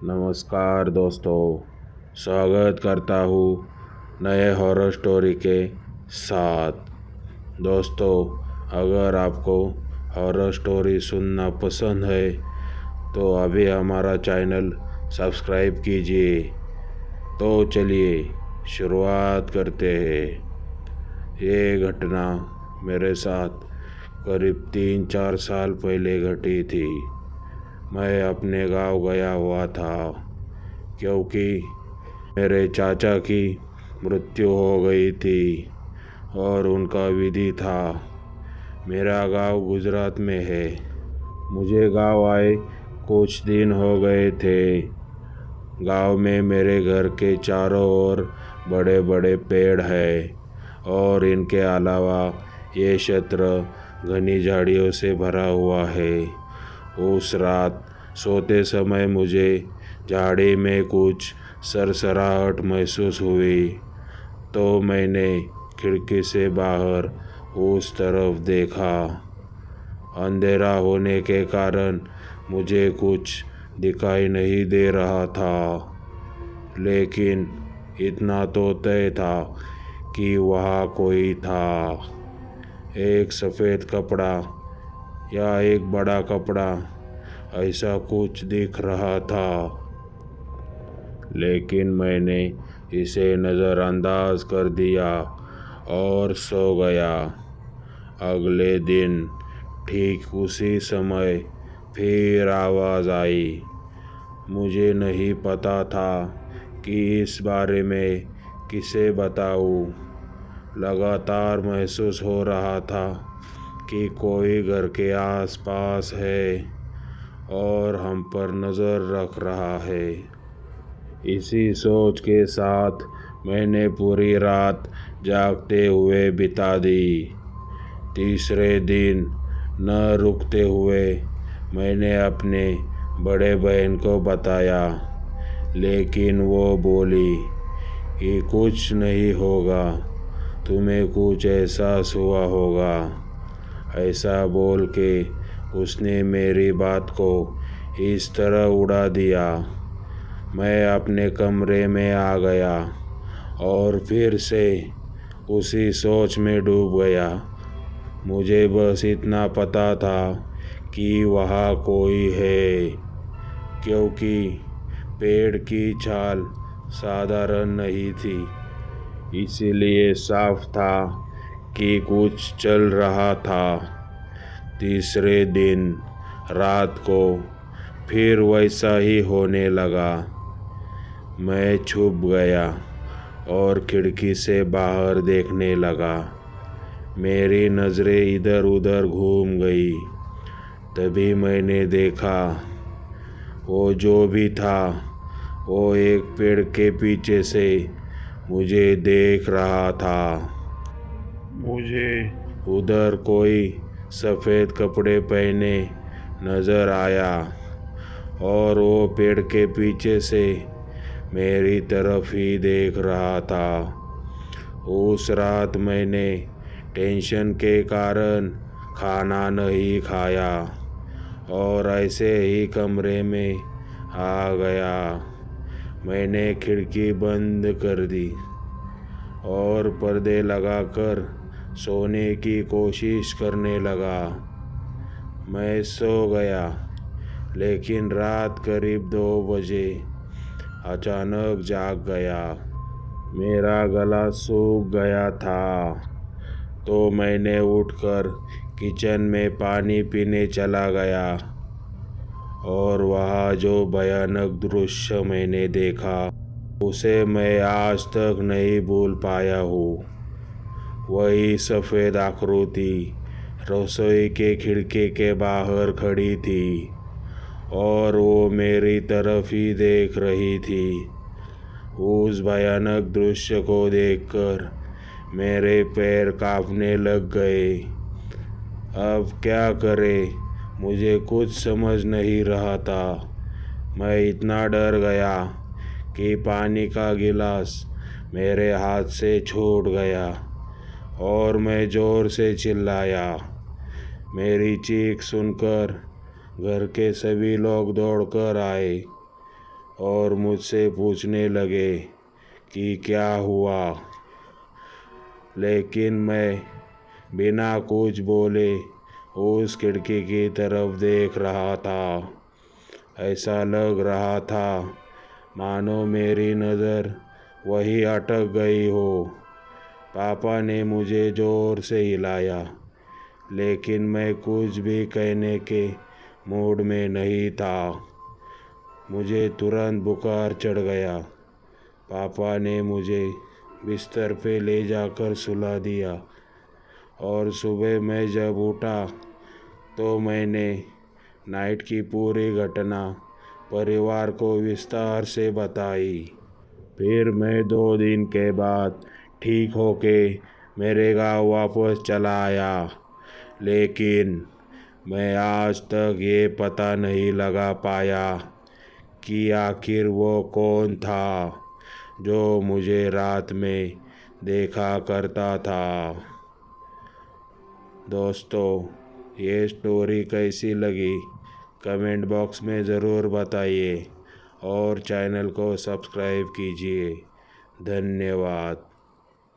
नमस्कार दोस्तों, स्वागत करता हूँ नए हॉरर स्टोरी के साथ। दोस्तों, अगर आपको हॉरर स्टोरी सुनना पसंद है तो अभी हमारा चैनल सब्सक्राइब कीजिए। तो चलिए शुरुआत करते हैं। ये घटना मेरे साथ करीब 3-4 साल पहले घटी थी। मैं अपने गांव गया हुआ था क्योंकि मेरे चाचा की मृत्यु हो गई थी और उनका विधि था। मेरा गांव गुजरात में है। मुझे गांव आए कुछ दिन हो गए थे। गांव में मेरे घर के चारों ओर बड़े बड़े पेड़ हैं और इनके अलावा ये क्षेत्र घनी झाड़ियों से भरा हुआ है। उस रात सोते समय मुझे झाड़ी में कुछ सरसराहट महसूस हुई तो मैंने खिड़की से बाहर उस तरफ देखा। अंधेरा होने के कारण मुझे कुछ दिखाई नहीं दे रहा था, लेकिन इतना तो तय था कि वहाँ कोई था। एक सफ़ेद कपड़ा या एक बड़ा कपड़ा, ऐसा कुछ दिख रहा था, लेकिन मैंने इसे नज़रअंदाज कर दिया और सो गया। अगले दिन ठीक उसी समय फिर आवाज़ आई। मुझे नहीं पता था कि इस बारे में किसे बताऊं। लगातार महसूस हो रहा था कि कोई घर के आसपास है और हम पर नज़र रख रहा है। इसी सोच के साथ मैंने पूरी रात जागते हुए बिता दी। तीसरे दिन न रुकते हुए मैंने अपने बड़े बहन को बताया, लेकिन वो बोली कि कुछ नहीं होगा, तुम्हें कुछ एहसास हुआ होगा। ऐसा बोल के उसने मेरी बात को इस तरह उड़ा दिया। मैं अपने कमरे में आ गया और फिर से उसी सोच में डूब गया। मुझे बस इतना पता था कि वहाँ कोई है, क्योंकि पेड़ की छाल साधारण नहीं थी, इसीलिए साफ था कि कुछ चल रहा था। तीसरे दिन रात को फिर वैसा ही होने लगा। मैं छुप गया और खिड़की से बाहर देखने लगा। मेरी नज़रें इधर उधर घूम गई। तभी मैंने देखा, वो जो भी था वो एक पेड़ के पीछे से मुझे देख रहा था। मुझे उधर कोई सफ़ेद कपड़े पहने नज़र आया और वो पेड़ के पीछे से मेरी तरफ ही देख रहा था। उस रात मैंने टेंशन के कारण खाना नहीं खाया और ऐसे ही कमरे में आ गया। मैंने खिड़की बंद कर दी और पर्दे लगाकर सोने की कोशिश करने लगा। मैं सो गया, लेकिन रात करीब 2 बजे अचानक जाग गया। मेरा गला सूख गया था तो मैंने उठकर किचन में पानी पीने चला गया और वहाँ जो भयानक दृश्य मैंने देखा उसे मैं आज तक नहीं भूल पाया हूँ। वही सफ़ेद आकृति रसोई के खिड़की के बाहर खड़ी थी और वो मेरी तरफ ही देख रही थी। उस भयानक दृश्य को देखकर मेरे पैर कांपने लग गए। अब क्या करें, मुझे कुछ समझ नहीं रहा था। मैं इतना डर गया कि पानी का गिलास मेरे हाथ से छूट गया और मैं ज़ोर से चिल्लाया। मेरी चीख सुनकर घर के सभी लोग दौड़कर आए और मुझसे पूछने लगे कि क्या हुआ, लेकिन मैं बिना कुछ बोले उस खिड़की की तरफ देख रहा था। ऐसा लग रहा था मानो मेरी नज़र वहीं अटक गई हो। पापा ने मुझे ज़ोर से हिलाया, लेकिन मैं कुछ भी कहने के मूड में नहीं था। मुझे तुरंत बुखार चढ़ गया। पापा ने मुझे बिस्तर पे ले जाकर सुला दिया और सुबह मैं जब उठा तो मैंने नाइट की पूरी घटना परिवार को विस्तार से बताई। फिर मैं 2 दिन के बाद ठीक होके मेरे गांव वापस चला आया, लेकिन मैं आज तक ये पता नहीं लगा पाया कि आखिर वो कौन था जो मुझे रात में देखा करता था। दोस्तों, ये स्टोरी कैसी लगी कमेंट बॉक्स में ज़रूर बताइए और चैनल को सब्सक्राइब कीजिए। धन्यवाद।